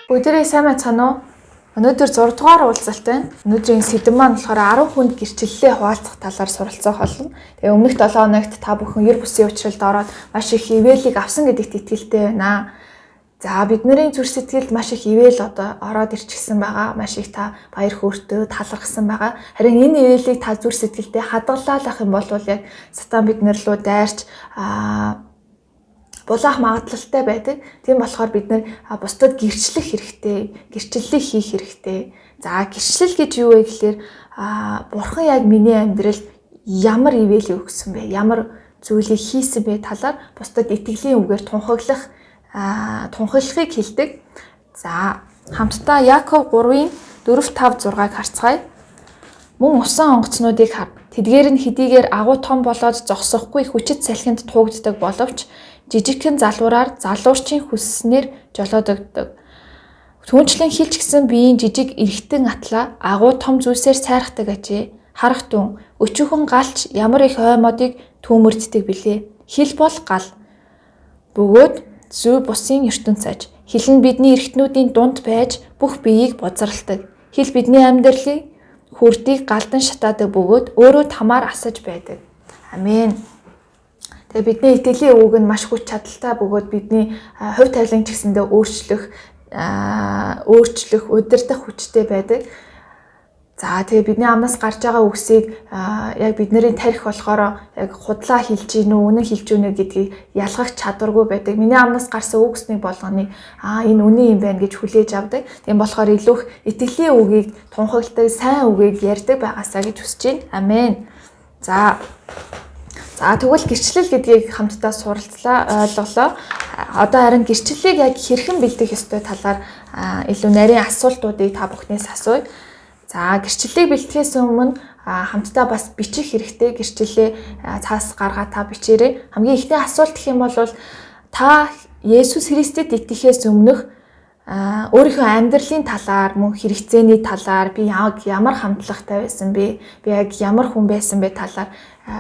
Өдрийн сайн мэцхан уу? Өнөөдөр 6 дугаар уулзалт байна. Өнөөдрийн сэдэв маань болохоор 10 хүнд гэрчлэлээ хуваалцах талаар суралцах болно. Тэгээ өмнөх 7 хоногт та бүхэн ер бусын учралд ороод маш их ивэлийг авсан гэдэгт итгэлтэй байна. За бидний зүрх сэтгэлд маш их ивэл одоо ороод ирчихсэн байгаа. Маш их та баяр хөөртэй талархсан байгаа. Харин энэ ивэлийг та зүрх сэтгэлдээ хадгалах юм бол яг сатан биднэр рүү дайрч булаах магадлалтай байдаг. Тийм болохоор бид нэр бусдад гэрчлэх хэрэгтэй, гэрчлэлийг хийх хэрэгтэй. За гэрчлэл гэж юу вэ гэхээр бурхан яг миний амьдралд ямар ивэлийг өгсөн бэ? Ямар зүйлийг хийсэн бэ талаар бусдад итгэлийн үгээр тунхаглахыг хэлдэг. За хамтдаа Яков 3-ын 4-5-6-ыг харцгаая. Мөн усан онгоцнуудыг хар. Тэдгээр нь хэдийгээр агуу том болоод зогсохгүй хүчит салхинд туугддаг боловч жижигхэн залуураар залуурчийн хүсснээр жолоодогддог. Түүнчлэн хилч гисэн биеийн жижиг эргэтэн атлаа агуу том зүйлсээр сайрахдаг ажээ. Харах түн өчүүхэн галч ямар их оймодыг түүмэрддэг билээ. Хил бол гал. Бөгөөд зүй бусын ертөнц аж. Хил нь бидний эргэтнүүдийн дунд байж бүх биеийг бузаралдаг. Хил бидний амьдралыг хүрдийг галдан шатаадаг бөгөөд өөрөө тамаар асаж байдаг. Амен. Тэгээ бидний итгэлийн үг нь маш хүч чадалтай бөгөөд бидний хувь тавилан ч гэсэндээ өөрчлөх, удирдах хүчтэй байдаг. За тэгээ бидний амнаас гарч байгаа үгсийг яг бидний тарих болохоор яг худлаа хэлж гин үү, үнэн хэлж гин үү гэдгийг ялгах чадваргүй байдаг. Миний амнаас гарсан үгснийг болгоныг энэ үнэн юм байна гэж хүлээж авдаг. Тийм болохоор илүү их итгэлийн үгийг тунхагладаг, сайн үгийг ярьдаг байгаасаа гэж хүсэж байна. Амен. За тэгвэл гэрчлэл гэдгийг хамтдаа суралцлаа, ойлголоо. Одоо харин гэрчлэлийг яг хэрхэн бэлдэх ёстой талаар илүү нарийн асуултуудыг та бүхнээс асууя. За гэрчлэлийг бэлтгэхээс өмнө хамтдаа бас бичих хэрэгтэй. Гэрчлэлээ цаас гаргаа та бичээрэй. Хамгийн ихний асуулт гэх юм бол та Есүс Христэд итгэхээс өмнөх өөрийнхөө амьдралын талаар, мөн хэрэгцээний талаар би яг ямар хандлагатай байсан бэ? Би яг ямар хүн байсан бэ талаар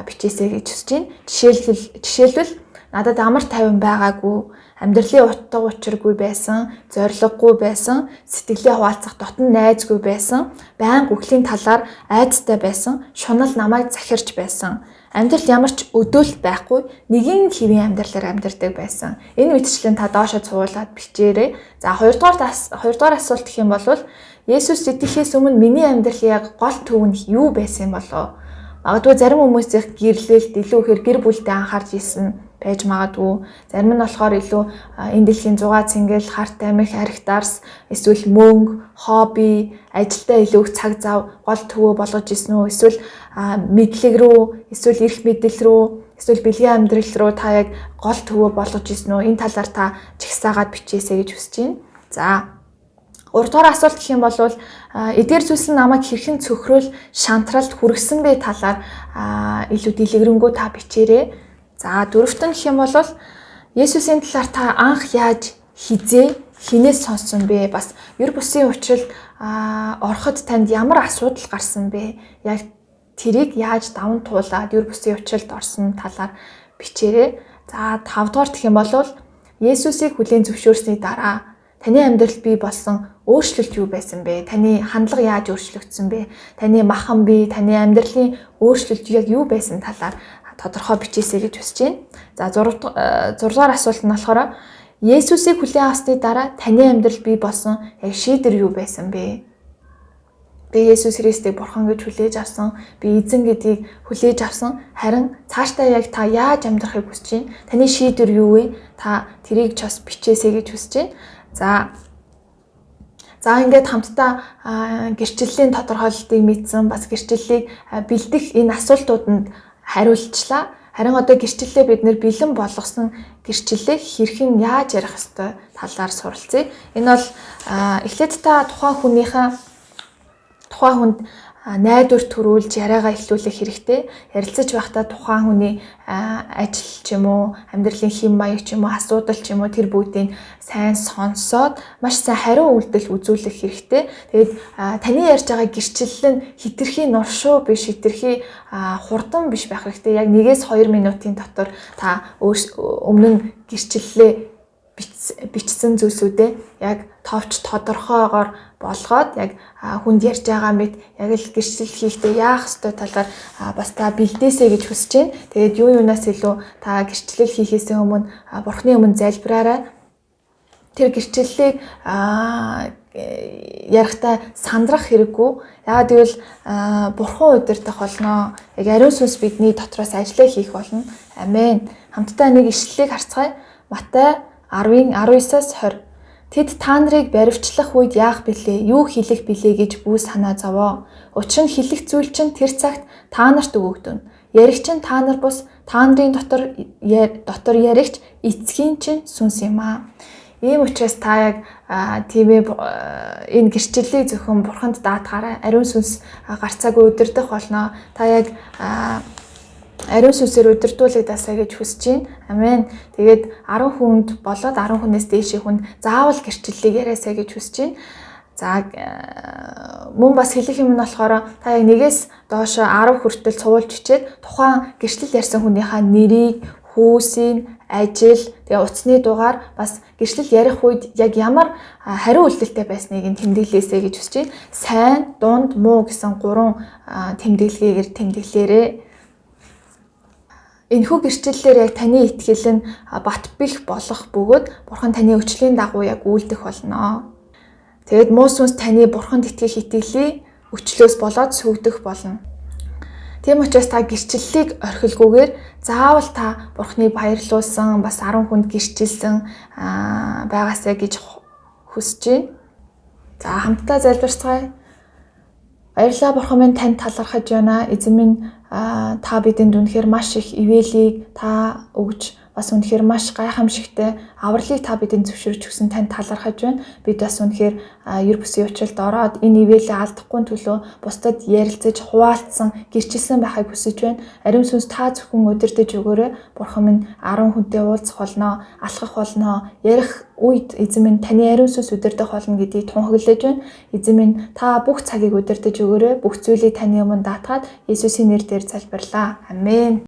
бичээсэй гэж хүсэж байна. Жишээлбэл надад амар тайван байгаагүй, амьдралын утга учиргүй байсан, зориггүй байсан, сэтгэлээ хуваалцах дотн найзгүй байсан, байнга үхлийн талаар айдастай байсан, шунал намайг захирч байсан. Амьдрал ямар ч өдөөлт байхгүй, нэгэн хэвийн амьдралаар амьдардаг байсан. Энэ мэтчлэн та доошо цуулаад бичээрэй. За хоёрдугаар асуулт гэх юм бол Есүс итгэхээс өмнө миний амьдралын яг гол төв нь юу байсан болов? Магадгүй зарим хүмүүсийн гэрлэлт илүү ихээр гэр бүлдээ анхаарч исэн байж магадгүй. Зарим нь болохоор илүү энэ дэлхийн 6 цэнгэл, харт амих, арх дарс, эсвэл мөнгө, хобби, ажилдаа илүү их цаг зав гол төвөө болгож исэн үү? Эсвэл мэдлэг рүү, эсвэл эрх мэдэл рүү, эсвэл бэлгийн амьдрал руу та яг гол төвөө болгож исэн үү? Энэ талаар та чагсаагаад бичээсэй гэж хүсэж байна. За 3-р асуулт гэх юм бол эдгээр зүйлс нь намайг хэрхэн цөхрөөл шантралд хүргэсэн бэ талаар илүү дэлгэрэнгүй та бичээрэй. За 4-т нь гэх юм бол Есүсийн талаар та анх яаж, хизээ, хинээс сонссон бэ? Бас ер бусын учралд ороход танд ямар асуудал гарсан бэ? Яг тэрийг яаж даван туулаад ер бусын учралд орсон талаар бичээрэй. За 5-дугаар гэх юм бол Есүсийг хүлээн зөвшөөрсний дараа таны амьдралд бий болсон өөрчлөлт юу байсан бэ? Таны хандлага яаж өөрчлөгдсөн бэ? Таны махан бие, таны амьдралын өөрчлөлт яг юу байсан талаар тодорхой бичээсэй гэж хүсэж байна. За 6-дугаар асуулт нь болохоор Есүсийг хүлээн авсны дараа таны амьдралд бий болсон яг шийдвэр юу байсан бэ? Би Есүс Христийг бурхан гэж хүлээж авсан, би эзэн гэдгийг хүлээж авсан. Харин цаашдаа яг та яаж амьдрахыг хүсэж байна? Таны шийдвэр юу вэ? Та тэрийг ч бас бичээсэй гэж хүсэж байна. За ингээд хамтдаа гэрчлэлийн тодорхойлолтыг мэдсэн, бас гэрчлэлийг бэлдэх энэ асуултууданд хариулчлаа. Харин одоо гэрчлэлээ бид нэр бэлэн болгосон гэрчлэлээ хэрхэн яаж ярих ёстой талаар суралцъя. Энэ бол эхлээд та тухайн хүнд найдвар төрүүлж яриагаа эхлүүлэх хэрэгтэй. Ярилцаж байхдаа тухайн хүний ажил ч юм уу, амьдралын хэм маяг ч юм уу, асуудал ч юм уу тэр бүгдийг сайн сонсоод маш сайн хариу үйлдэл үзүүлэх хэрэгтэй. Тэгээд таны ярьж байгаа гэрчлэл нь хитрхи нуршуу биш, хитрхи хурдан биш байх хэрэгтэй. Яг 1-2 минутын дотор та өмнө нь гэрчлэлээ бичсэн зүйлсүүдээ яг товч тодорхойгоор болгоод яг хүнд ярьж байгаа мэт яг л гэрчлэл хийхдээ яах ёстой талаар бас та бэлдээсэй гэж хүсэж байна. Тэгээд юунаас илүү та гэрчлэл хийхээс өмнө Бурхны өмнө залбираарай. Тэр гэрчлэлийг ярихтаа сандрах хэрэггүй. Яагаад гэвэл Бурхан удирдах болно. Яг ариун сүнс бидний дотроос ажиллаа хийх болно. Амен. Хамтдаа нэг ишлэлийг харцгаая. Матай 10:19-с 20. Тэд та нарыг баривчлах үед яах билээ? Юу хэлэх билээ гэж бүү санаа зовоо. Учир нь хэлэх зүйл чинь тэр цагт та нарт өгөгдөнө. Ярих чинь та нар бус, та нарын дотор яригч эцгийн чинь сүнс юм аа. Ийм учраас та яг тийм энэ гэрчлэлийг зөвхөн Бурханд даатгаарай. Ариун сүнс гарцаагүй удирдах болно. Та яг ариун сүнсээр удирдуулагдасаа гэж хүсэж байна. Амен. Тэгээд 10 хүнд болоод 10 хүнээс дээшийн хүнд заавал гэрчлэлийг яриасаа гэж хүсэж байна. За мөн бас хэлэх юм нь болохоор та яг нэгээс доош 10 хүртэл цуулж хичээд тухайн гэрчлэл ярьсан хүнийхээ нэрийг, хүйсийг, ажил, тэгээ утасны дугаар бас гэрчлэл ярих үед яг ямар хариу үйлдэлтэй байсныг нь тэмдэглээсэй гэж хүсэж байна. Сайн, дунд, муу гэсэн 3 тэмдэглэгээр тэмдэглээрэй. Энэхүү гэрчлэлээр яг таны итгэл нь бат бэх болох бөгөөд Бурхан таны өчлийн дагуу яг үйлдэх болно. Тэгэд муу сүнс таны Бурханд итгэх итгэлийг өчлөөс болоод сүгдэх болно. Тийм учраас та гэрчлэлийг орхилгүйгээр заавал та Бурхныг баярлуулсан, бас 10 хүнд гэрчилсэн байгаасаа гэж хүсэж байна. За хамтдаа залбирцгаая. Баярлалаа Бурхан минь танд талархаж байна. Эзэн минь та бидэнд үнэхээр маш их ивэлийг та өгж бас үнэхээр маш гайхамшигтай авралыг та бидэнд зөвшөөрч өгсөн танд талархаж байна. Бид бас үнэхээр ер бүсийн учралд ороод энэ ивэлээ алдахгүй төлөө бусдад ярилцаж хуваалцсан, гэрчилсэн байхыг хүсэж байна. Ариун сүнс та зөвхөн удирдах өгөөрэй. Бурхан минь 10 хүнтэй уулзах болно, алхах болно, ярих үед эзэн минь таны ариун сүнс удирдах болно гэдгийг тунхаглаж байна. Эзэн минь та бүх цагийг удирдах өгөөрэй. Бүх зүйлийг таны өмнө даатгаад Есүсийн нэрээр залбирлаа. Амен.